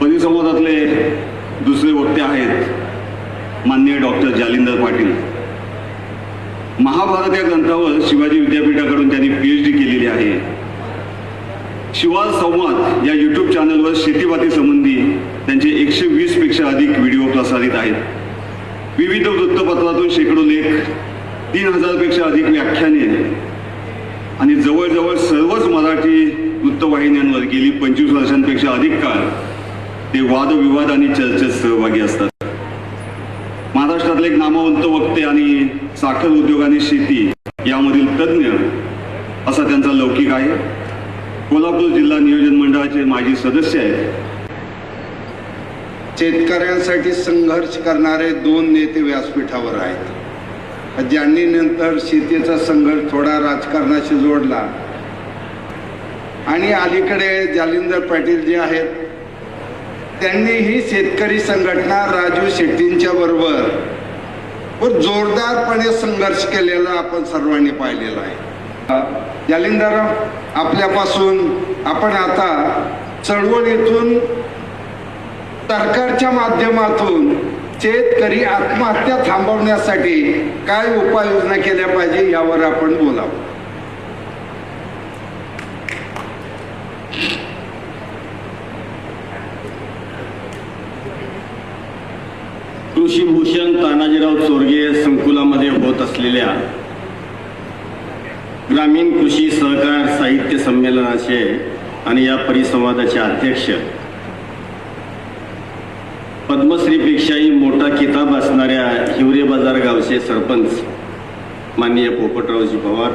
परिसंवादातले दुसरे वक्ते आहेत माननीय डॉक्टर जालिंदर पाटील। महाभारत या ग्रंथावर शिवाजी विद्यापीठाकडून त्यांनी PhD केलेली आहे। शिवार संवाद या YouTube चॅनलवर शेतीमाती संबंधी त्यांचे 120 पेक्षा अधिक व्हिडिओ प्रसारित आहेत। विविध वृत्तपत्रातून शेकडो लेख, 3000 पेक्षा अधिक व्याख्याने आणि जवळजवळ सर्वच मराठी वृत्तवाहिन्यांवर गेली 25 वर्षांपेक्षा अधिक काळ ते वादविवाद आणि चर्चेत सहभागी असतात। महाराष्ट्रातले एक नामवंत वक्ते आणि साखर उद्योग आणि शेती यामधील तज्ज्ञ असा त्यांचा लौकिक आहे। कोल्हापूर जिल्हा नियोजन मंडळाचे माजी सदस्य आहेत। शेतकऱ्यांसाठी संघर्ष करणारे 2 नेते व्यासपीठावर आहेत, ज्यांनी नंतर शेतीचा संघर्ष थोडा राजकारणाशी जोडला आणि अलीकडे जालिंदर पाटील जे आहेत त्यांनी ही शेतकरी संघटना राजू शेट्टींच्या बरोबर जोरदारपणे संघर्ष केलेला आपण सर्वांनी पाहिलेला आहे। जालिंदर, आपल्यापासून आपण आता चळवळीतून सरकारच्या माध्यमातून शेतकरी आत्महत्या थांबवण्यासाठी काय उपाययोजना केल्या पाहिजे यावर आपण बोलावं। कृषीभूषण तानाजीराव चोरगे संकुलामध्ये होत असलेल्या ग्रामीण कृषी सहकार साहित्य संमेलनाचे आणि या परिसंवादाचे अध्यक्ष, पद्मश्रीपेक्षाही मोठा किताब असणाऱ्या हिवरे बाजार गावचे सरपंच माननीय पोपटरावजी पवार,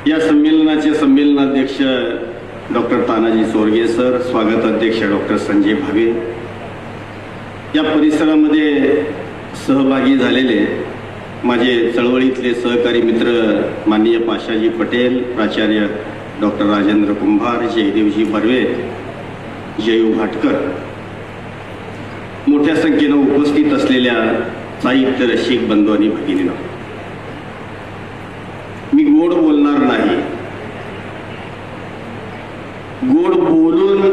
या संमेलनाचे संमेलनाध्यक्ष डॉक्टर तानाजी चोरगे सर, स्वागत अध्यक्ष डॉक्टर संजय भावे, या परिसरामध्ये सहभागी झालेले माझे चळवळीतले सहकारी मित्र माननीय पाशाजी पटेल, प्राचार्य डॉक्टर राजेंद्र कुंभार, जयदेवजी बर्वे, जयू भाटकर, मोठ्या संख्येनं उपस्थित असलेल्या साहित्य रसिक बंधू आणि भगिनींनो, मी गोड बोलणार नाही। गोड बोलून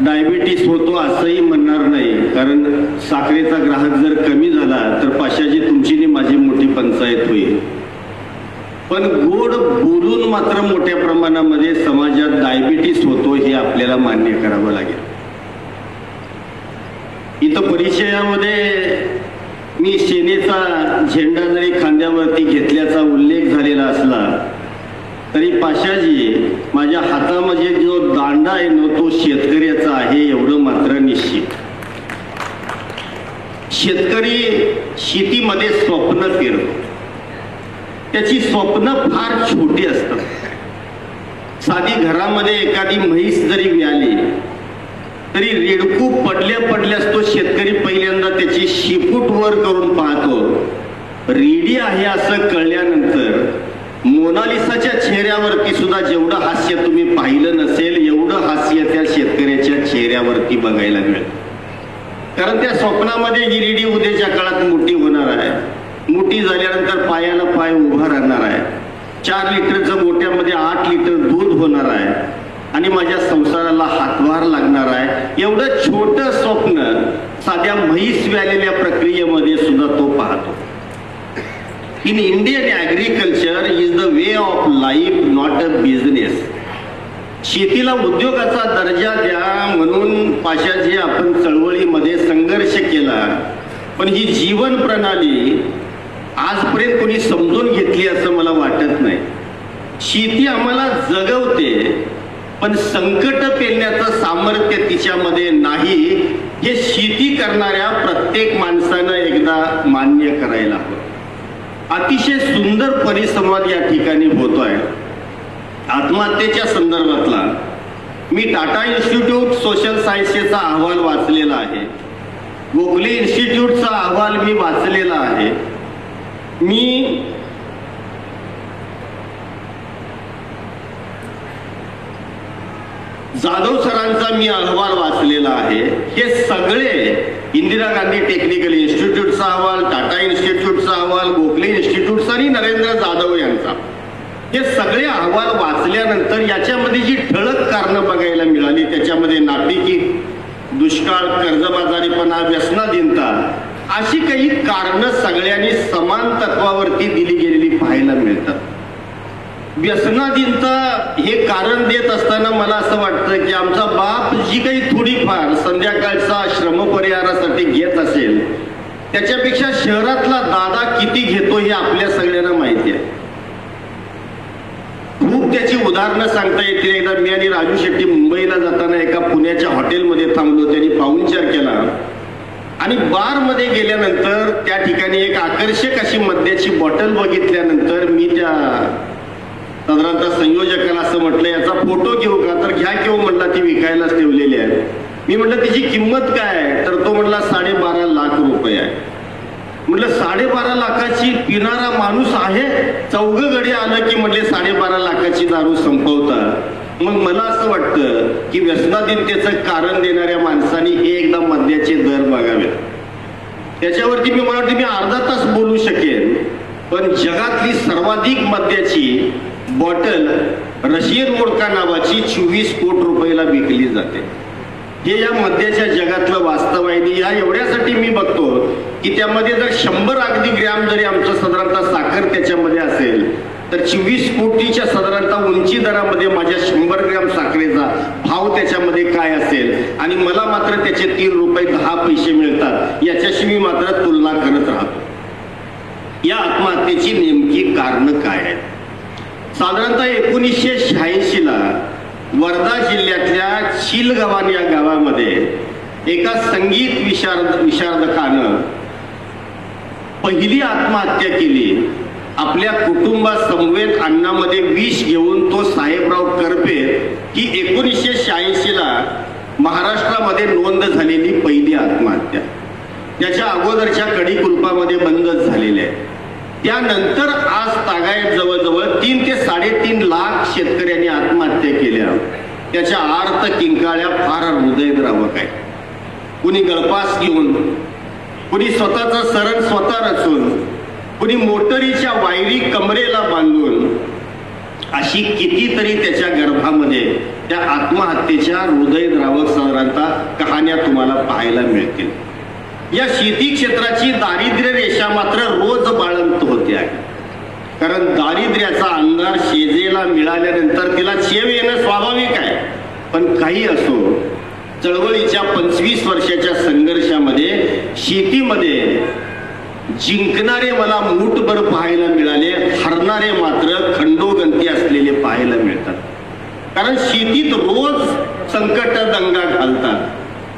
डायबिटीस होतो असंही म्हणणार नाही, कारण साखरेचा ग्राहक जर कमी झाला तर पाशाची तुमची आणि माझी मोठी पंचायत होईल। पण गोड बोलून मात्र मोठ्या प्रमाणामध्ये समाजात डायबिटीस होतो हे आपल्याला मान्य करावं लागेल। इथं परिचयामध्ये मी सेनेचा झेंडा जरी खांद्यावरती घेतल्याचा उल्लेख झालेला असला तरी पाशाजी माझ्या हातामध्ये जो दांडा आहे ना तो शेतकऱ्याचा आहे एवढं मात्र निश्चित। शेतकरी शेतीमध्ये स्वप्न पेरतो, त्याची स्वप्न फार छोटी असतात। साधी घरामध्ये एखादी म्हैस जरी व्याली तरी रेडकू पडल्यास तो शेतकरी पहिल्यांदा त्याची शिपूट वर करून पाहतो। रेडी आहे असं कळल्यानंतर मोनालिसाच्या चेहऱ्यावरती सुद्धा जेवढं हास्य तुम्ही पाहिलं नसेल एवढं हास्य त्या शेतकऱ्याच्या चेहऱ्यावरती बघायला मिळेल, कारण त्या स्वप्नामध्ये ही रेडी उद्याच्या काळात मोठी होणार आहे। मोठी झाल्यानंतर पायाला पाय उभा राहणार आहे, 4 लिटरचं गोट्यामध्ये 8 लिटर दूध होणार आहे आणि माझ्या संसाराला हातभार लागणार आहे। एवढं छोटं स्वप्न साध्या म्हैस व्यालेल्या प्रक्रियेमध्ये सुद्धा तो पाहतो। In Indian agriculture is the way of life, not a business. शेतीला उद्योगाचा दर्जा द्या म्हणून पाशाजी आपण चळवळीमध्ये संघर्ष केला, पण ही जीवन प्रणाली आजपर्यंत कोणी समजून घेतली असं मला वाटत नाही। शेती आम्हाला जगवते, पण संकट पेलण्याचं सामर्थ्य तिच्यामध्ये नाही, हे शेती करणाऱ्या प्रत्येक माणसानं एकदा मान्य करायला हवं। अतिशय सुंदर परिसंवाद या ठिकाणी होतोय। आत्महत्येच्या संदर्भातला मी टाटा इन्स्टिट्यूट सोशल सायन्सेसचा अहवाल वाचलेला आहे, गोखले इन्स्टिट्यूटचा अहवाल मी वाचलेला आहे। मी जाधव सरांचा मी अहवाल वाचलेला आहे। हे सगळे इंदिरा गांधी टेक्निकल इन्स्टिट्यूटचा अहवाल, टाटा इन्स्टिट्यूटचा अहवाल, गोखले इन्स्टिट्यूटचा आणि नरेंद्र जाधव यांचा, हे सगळे अहवाल वाचल्यानंतर याच्यामध्ये जी ठळक कारणं बघायला मिळाली, त्याच्यामध्ये नापिकी दुष्काळ, कर्जबाजारीपणा, व्यसनाधीनता अशी काही कारणं सगळ्यांनी समान तत्वावरती दिली गेलेली पाहायला मिळतात. व्यसनाधीनता हे कारण देत असताना मला असं वाटतं की आमचा बाप जी काही थोडीफार संध्याकाळचा श्रमपरिहारासाठी घेत असेल त्याच्यापेक्षा शहरातला दादा किती घेतो हे आपल्या सगळ्यांना माहिती आहे. खूप त्याची उदाहरणं सांगता येतील. एकदा मी आणि राजू शेट्टी मुंबईला जाताना एका पुण्याच्या हॉटेलमध्ये थांबलो. त्यांनी पाहुणचार केला आणि बारमध्ये गेल्यानंतर त्या ठिकाणी एक आकर्षक अशी मद्याची बॉटल बघितल्यानंतर मी त्या साधारणतः संयोजकाला असं म्हटलं, याचा फोटो घेऊ का? तर घ्या घेऊ म्हणला, ती विकायलाच ठेवलेली आहे. मी म्हटलं तिची किंमत काय आहे? तर तो म्हणला 12.5 लाख रुपये आहे. म्हटलं 12.5 लाखाची पिणारा माणूस आहे? चौघं गडी आलं की म्हटले 12.5 लाखाची दारू संपवतात. मग मला असं वाटतं की व्यसनाधीनतेचं कारण देणाऱ्या माणसांनी हे एकदा मद्याचे दर बघावेत. त्याच्यावरती मी मला वाटतं मी अर्धा तास बोलू शकेन. पण जगातली सर्वाधिक मद्याची बॉटल रशियन वोडका नावाची 24 कोटी रुपयाला विकली जाते. हे या मद्याच्या जगातलं वास्तव आहे. या एवढ्यासाठी मी बघतो की त्यामध्ये जर 100 अगदी ग्रॅम जरी आमचं साधारणतः साखर त्याच्यामध्ये असेल तर 24 कोटीच्या साधारणतः उंची दरामध्ये माझ्या 100 ग्रॅम साखरेचा भाव त्याच्यामध्ये काय असेल आणि मला मात्र त्याचे 3 रुपये 10 पैसे मिळतात. याच्याशी मी मात्र तुलना करत राहतो. या आत्महत्येची नेमकी कारणं काय आहेत? साधारणतः 1986 ला वर्धा जिल्ह्यातल्या चिलगव्हाण या गावामध्ये एका संगीत विशारदकानं पहिली आत्महत्या केली. आपल्या कुटुंबासमवेत अन्नामध्ये विष घेऊन तो साहेबराव करपे ही 1986 ला महाराष्ट्रामध्ये नोंद झालेली पहिली आत्महत्या. त्याच्या अगोदरच्या कडी-कुलपामध्ये बंदच झालेले आहे. त्यानंतर आज तागायत जवळजवळ 3 ते 3.5 लाख शेतकऱ्यांनी आत्महत्या केल्या. त्याच्या आर्त किंकाळ्या फार हृदयद्रावक आहे. कुणी गळपास घेऊन, कुणी स्वतःचा सरण स्वतः रचून, कुणी मोटरीच्या वायरी कमरेला बांधून, अशी कितीतरी त्याच्या गर्भामध्ये त्या आत्महत्येच्या हृदयद्रावक साधारणतः कहाण्या तुम्हाला पाहायला मिळतील. या शेती क्षेत्राची दारिद्र्य रेषा मात्र रोज बाळंत होते आहे. कारण दारिद्र्याचा अंधार शेजेला मिळाल्यानंतर तिला चेव येणं स्वाभाविक आहे. पण काही असो, चळवळीच्या 25 वर्षाच्या संघर्षामध्ये शेतीमध्ये जिंकणारे मला मूठभर पाहायला मिळाले, हरणारे मात्र खंडोगंती असलेले पाहायला मिळतात. कारण शेतीत रोज संकट दंगा घालतात.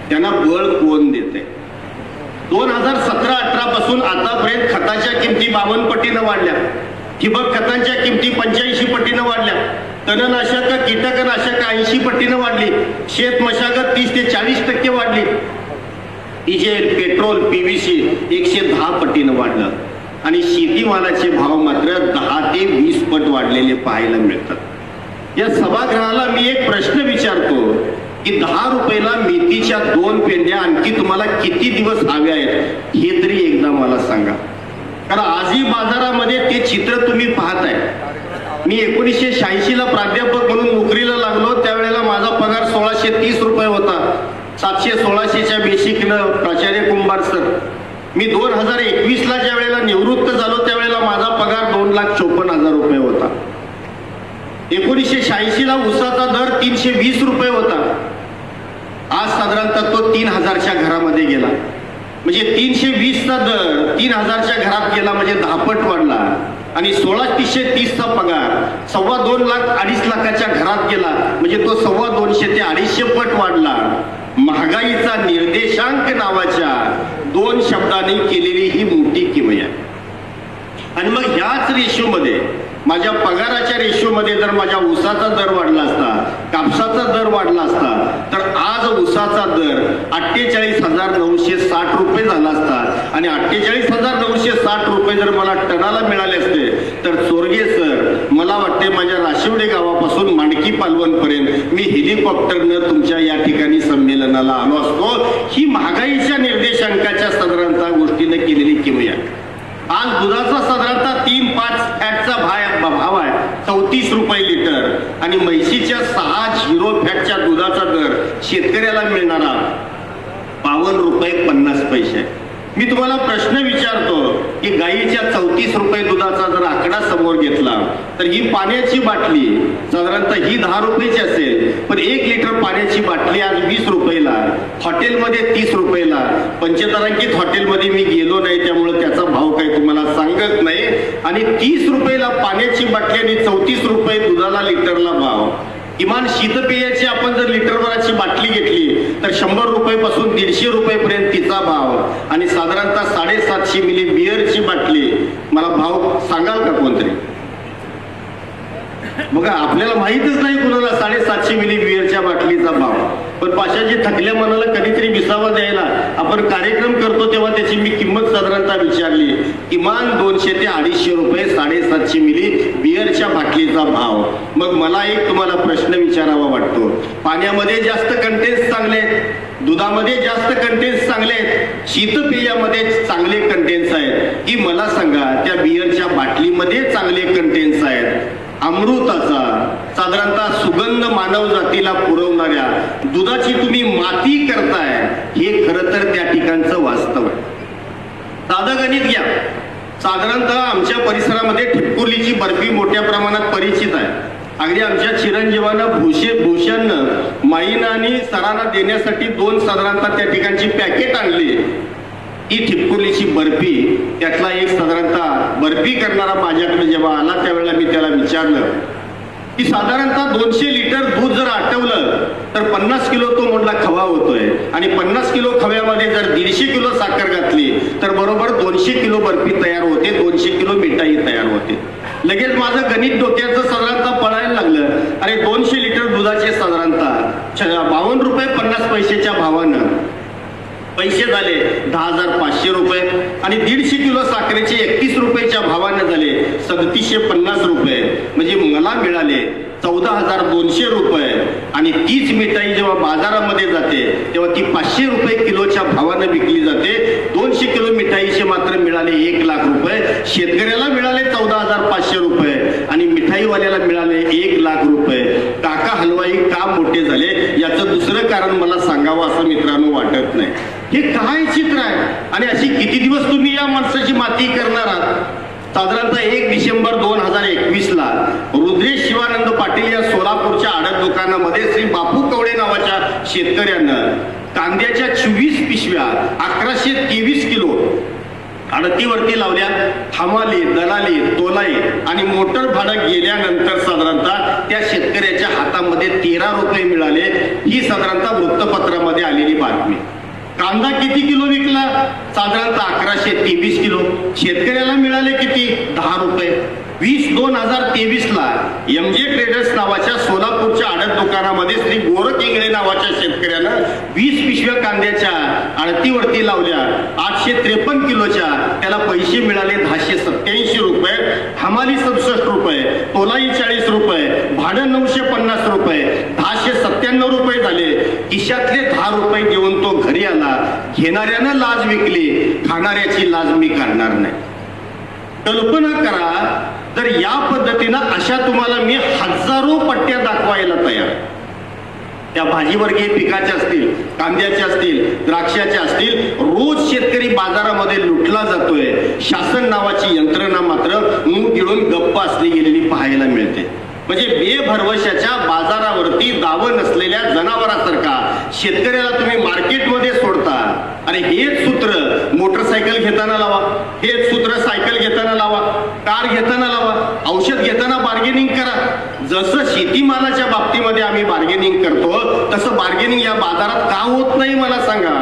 त्यांना बळ कोण देते? 2017-18 पासून आतापर्यंत खताच्या किमती 52 पटीनं वाढल्या. ठिबक खतांच्या किमती 85 पटीनं वाढल्या. तणनाशक, कीटकनाशक 80 पटीनं वाढली. शेत मशागत 30 ते 40% वाढली. डिझेल, पेट्रोल, PVC 110 पटीनं वाढलं. आणि शेतीमालाचे भाव मात्र 10 ते 20 पट वाढलेले पाहायला मिळतात. या सभागृहाला मी एक प्रश्न विचारतो की 10 रुपयाला मेथीच्या 2 पेंड्या आणखी तुम्हाला किती दिवस हव्या आहेत हे तरी एकदा मला सांगा. कारण आजही बाजारामध्ये ते चित्र तुम्ही पाहताय. मी 1986 ला प्राध्यापक म्हणून नोकरीला लागलो. त्यावेळेला माझा पगार 1630 रुपये होता. 700-1600च्या बेसिकनं प्राचार्य कुंभार सर. मी 2021 ला ज्या वेळेला निवृत्त झालो त्यावेळेला माझा पगार 2,54,000 रुपये होता. 1986 ला ऊसाचा दर 320 रुपये होता. आज साधारणतः तो 3,000च्या घरामध्ये गेला. म्हणजे 320चा दर 3,000च्या घरात गेला म्हणजे 10 पट वाढला. आणि 1630चा पगार 2.25 लाख 2.5 लाखाच्या घरात गेला म्हणजे तो 250 ते 250 पट वाढला. महागाईचा निर्देशांक नावाच्या 2 शब्दांनी केलेली ही मोठी किमया. आणि मग ह्याच रेशोमध्ये माझ्या पगाराच्या रेशोमध्ये जर माझ्या ऊसाचा दर वाढला असता, कापसाचा दर वाढला असता तर आज ऊसाचा दर 48,960 रुपये झाला असता. आणि 48,960 रुपये जर मला टनाला मिळाले असते तर चोरगे सर, मला वाटते माझ्या राशिवडे गावापासून मांडकी पालवणपर्यंत मी हेलिकॉप्टरनं तुमच्या या ठिकाणी संमेलनाला आलो असतो. ही महागाईच्या निर्देशांकाच्या साधारणतः गोष्टीने केलेली किमया. आज दुधाचा साधारणतः 3-5 फॅटचा भाव आहे 34 रुपये लिटर. आणि म्हैशीच्या 6 झिरो फॅटच्या दुधाचा दर शेतकऱ्याला मिळणारा ₹52.50 आहे. मी तुम्हाला प्रश्न विचारतो की गाईच्या 34 रुपये दुधाचा जर आकडा समोर घेतला तर ही पाण्याची बाटली साधारणतः ही 10 रुपयाची असेल, पण 1 लिटर पाण्याची बाटली आज 20 रुपयाला, हॉटेलमध्ये 30 रुपयाला. पंचतारांकित हॉटेलमध्ये मी गेलो नाही त्यामुळे त्याचा भाव काही तुम्हाला सांगत नाही. आणि 30 रुपयाला पाण्याची बाटली आणि 34 रुपये दुधाला लिटरला भाव. किमान शीतपेयाची आपण जर लिटरभराची बाटली घेतली तर 100 रुपयापासून 150 रुपयेपर्यंत तिचा भाव. आणि साधारणतः 750 मिली बिअरची बाटली, मला भाव सांगाल का कोणतरी? बघा, आपल्याला माहितच नाही कुणाला 750 मिली बिअरच्या बाटलीचा भाव. पण पाशाची थकल्या मनाला कधीतरी विसावा द्यायला आपण कार्यक्रम करतो तेव्हा त्याची मी किंमत साधारणतः विचारली. किमान 200 ते 250 रुपये 750 मिली बिअरच्या बाटलीचा भाव. मग मला एक तुम्हाला प्रश्न विचारावा वाटतो. पाण्यामध्ये जास्त कंटेन्स चांगले आहेत, दुधामध्ये जास्त कंटेन्स चांगले आहेत, शीतपेयामध्ये चांगले कंटेन्स आहेत, की मला सांगा त्या बिअरच्या बाटलीमध्ये चांगले कंटेन्स आहेत? अमृताचा साधारणतः सुगंध मानव जातीला पुरवणाऱ्या दुधाची तुम्ही माती करताय, हे खरं तर त्या ठिकाणचं वास्तव आहे. साधं गणित घ्या. साधारणतः आमच्या परिसरामध्ये ठिपकुर्लीची बर्फी मोठ्या प्रमाणात परिचित आहे. अगदी आमच्या चिरंजीवानं भूषणनं माईनं आणि सरांना देण्यासाठी 2 साधारणतः त्या ठिकाणची पॅकेट आणली. ही ठिपकुर्लीची बर्फी, त्यातला एक साधारणतः बर्फी करणारा माझ्याकडे जेव्हा आला त्यावेळेला मी त्याला विचारलं की साधारणतः 200 लिटर दूध जर आटवलं तर 50 किलो तो म्हटला खवा होतोय, आणि 50 किलो खव्यामध्ये जर 150 किलो साखर घातली तर बरोबर 200 किलो बर्फी तयार होते, 200 किलो मिठाई तयार होते. लगेच माझं गणित डोक्याचं साधारणतः पळायला लागलं. अरे 200 लिटर दुधाचे साधारणतः 52 रुपये 50 पैशाच्या भावानं पैसे झाले 10,500 रुपये, आणि 150 किलो साखरेचे 31 रुपयाच्या भावाने झाले 3750 रुपये. म्हणजे मला मिळाले 14,200 रुपये. आणि तीच मिठाई जेव्हा बाजारामध्ये जाते तेव्हा ती 500 रुपये किलोच्या भावाने विकली जाते. 200 किलो मिठाईचे मात्र मिळाले 1 लाख रुपये. शेतकऱ्याला मिळाले 14,500 रुपये आणि मिठाईवाल्याला मिळाले 1 लाख रुपये. काका हलवाई का मोठे झाले याचं दुसरं कारण मला सांगावं असं मित्रांनो वाटत नाही. हे काय चित्र आहे, आणि अशी किती दिवस तुम्ही या माणसाची माती करणार आहात? साधारणतः 1 डिसेंबर 2021ला रुद्रेश शिवानंद पाटील या सोलापूरच्या आडत दुकानामध्ये श्री बापू कवडे नावाच्या शेतकऱ्यानं कांद्याच्या 24 पिशव्या 1123 किलो आडतीवरती लावल्या. हमाली, दलाली, तोलाई आणि मोटर भाडं गेल्यानंतर साधारणतः त्या शेतकऱ्याच्या हातामध्ये 13 रुपये मिळाले. ही साधारणतः वृत्तपत्रामध्ये आलेली बातमी. कांदा किती किलो विकला? साधारणतः 1123 किलो. शेतकऱ्याला मिळाले किती? 10 रुपये. 20/2023ला MJ ट्रेडर्स नावाच्या सोलापूरच्या आडत दुकानामध्ये श्री गोरख इंगळे नावाच्या शेतकऱ्यानं 20 पिशव्या कांद्याच्या आडतीवरती लावल्या 853 किलोच्या. त्याला पैसे मिळाले 1087 रुपये. हमाली 67 रुपये, तोलाई 40 रुपये, भाडं 950 रुपये, 1097 रुपये झाले. खिशातले 10 रुपये देऊन तो घरी आला. घेणाऱ्यानं लाज विकली, खाणाऱ्याची लाज मी काढणार नाही. कल्पना करा, तर या पद्धतीनं अशा तुम्हाला मी हजारो पट्ट्या दाखवायला तयार. त्या भाजीवर्गीय पिकाच्या असतील, कांद्याच्या असतील, द्राक्षाच्या असतील, रोज शेतकरी बाजारामध्ये लुटला जातोय. शासन नावाची यंत्रणा मात्र मूग गिळून गप्प असली गेलेली पाहायला मिळते. म्हणजे बेभरवशाच्या बाजारावरती दावं नसलेल्या जनावरासारखा शेतकऱ्याला तुम्ही मार्केटमध्ये सोडता. अरे हेच सूत्र मोटरसायकल घेताना लावा, हेच सूत्र सायकल घेताना लावा, कार घेताना लावा, औषध घेताना बार्गेनिंग करा. जसं शेतीमालाच्या बाबतीमध्ये आम्ही बार्गेनिंग करतो तसं बार्गेनिंग या बाजारात का होत नाही मला सांगा.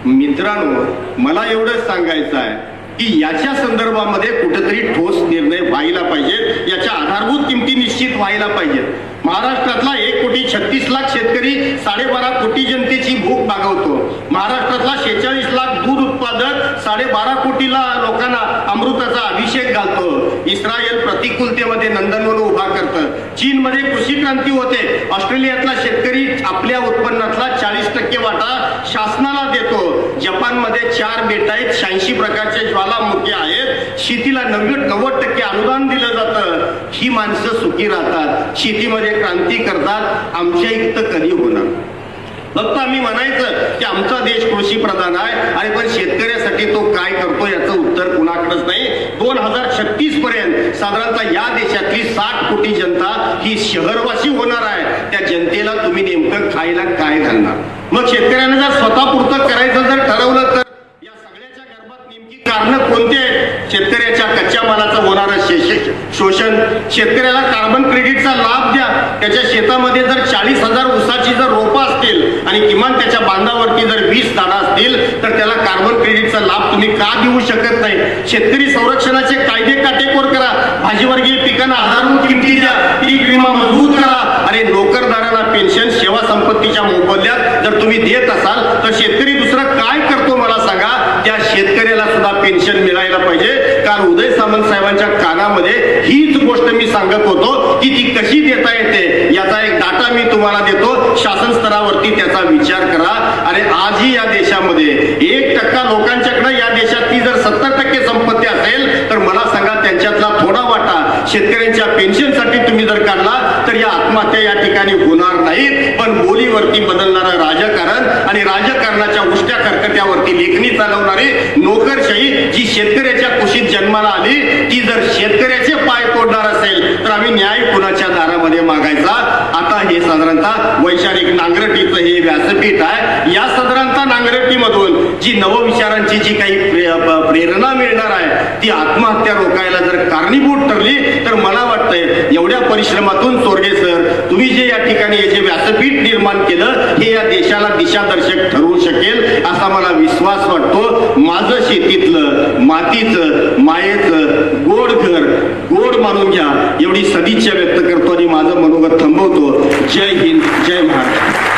मित्रांनो, मला एवढंच सांगायचं आहे की याच्या संदर्भामध्ये कुठेतरी ठोस निर्णय व्हायला पाहिजे. याच्या आधारभूत किमती निश्चित व्हायला पाहिजेत. महाराष्ट्रातला 1,36,00,000 शेतकरी 12.5 कोटी जनतेची भूक भागवतो. महाराष्ट्रातला 46 लाख दूध उत्पादक 12.5 कोटी लोकांना अमृताचा अभिषेक घालतो. इस्रायल प्रतिकूलतेमध्ये नंदनवन उभा करतं. चीनमध्ये कृषी क्रांती होते. ऑस्ट्रेलियातला शेतकरी आपल्या उत्पन्नातला 40% वाटा शासनाला देतो. जपानमध्ये 4 बेट आहेत, 86 प्रकारचे ज्वालामुखी आहेत. शेतीला 90% अनुदान दिलं जातं. ही माणसं सुखी राहतात, शेतीमध्ये क्रांती करतात. आमच्या इथं कधी होणार? फक्त आम्ही म्हणायचं की आमचा देश कृषी प्रधान आहे आणि पण शेतकऱ्यासाठी तो काय करतो याचं उत्तर कुणाकडेच नाही. 2036 पर्यंत साधारणतः या देशातली 60 कोटी जनता ही शहरवासी होणार आहे. त्या जनतेला तुम्ही नेमकं खायला काय घालणार? मग शेतकऱ्यांना जर स्वतःपुरतं करायचं जर ठरवलं तर या सगळ्याच्या गर्भात नेमकी कारण कोणते आहेत? शेतकऱ्याच्या कच्च्या मालाचं होणारं शोषण, शेतकऱ्याला कार्बन क्रेडिटचा लाभ द्या. त्याच्या शेतामध्ये जर 40,000 ऊसाची जर रोपं असतील आणि किमान त्याच्या बांधावरती जर 20 झाडं असतील तर त्याला कार्बन क्रेडिटचा लाभ तुम्ही का देऊ शकत नाही? शेतकरी संरक्षणाचे कायदे काटेकोर करा. भाजीवर्गीय पिकांना आधारभूत किमती द्या. पीक विमा मजबूत करा. आणि नोकरदारांना पेन्शन सेवा संपत्तीच्या मोबदल्यात जर तुम्ही देत असाल तर शेतकरी दुसरं काय करतो मला सांगा? त्या शेतकऱ्याला सुद्धा पेन्शन मिळायला पाहिजे. कारण उदय सामंत साहेबांच्या कानामध्ये हीच गोष्ट मी सांगत होतो की ती कशी देता येते याचा एक डाटा मी तुम्हाला देतो. शासन स्तरावरती त्याचा विचार करा. आणि आजही या देशामध्ये 1% लोकांच्याकडे या देशातली जर 70% संपत्ती असेल तर मला सांगा त्यांच्यातला थोडा वाटा शेतकऱ्यांच्या पेन्शनसाठी तुम्ही जर काढला तर या आत्महत्या या ठिकाणी होणार नाहीत. पण बोलीवरती बदलणारं राजकारण आणि राजकारणाच्या उष्ट्या कर्कट्यावरती लेखणी चालवणारी नोकरशाही जी शेतकऱ्याच्या कुशीत जन्माला आली ती जर शेतकऱ्याचे पाय तोडणार असेल तर आम्ही न्याय कुणाच्या दारामध्ये मागायचा? आता हे साधारणतः वैचारिक नांगरटीचं हे व्यासपीठ आहे. या साधारणतः नांगरटीमधून जी नवविचारांची जी काही प्रेरणा मिळणार आहे ती आत्महत्या रोखायला जर कारणीभूत ठरली तर मला वाटतंय एवढ्या परिश्रमातून चोरगे सर तुम्ही जे या ठिकाणी हे जे व्यासपीठ निर्माण केलं हे या देशाला दिशादर्शक ठरवू शकेल असा मला विश्वास वाटतो. माझं शेतीतलं मातीचं मायेचं गोड घर गोड मानून घ्या एवढी सदिच्छा व्यक्त करतो आणि माझं मनोगत थांबवतो. जय हिंद, जय महाराष्ट्र.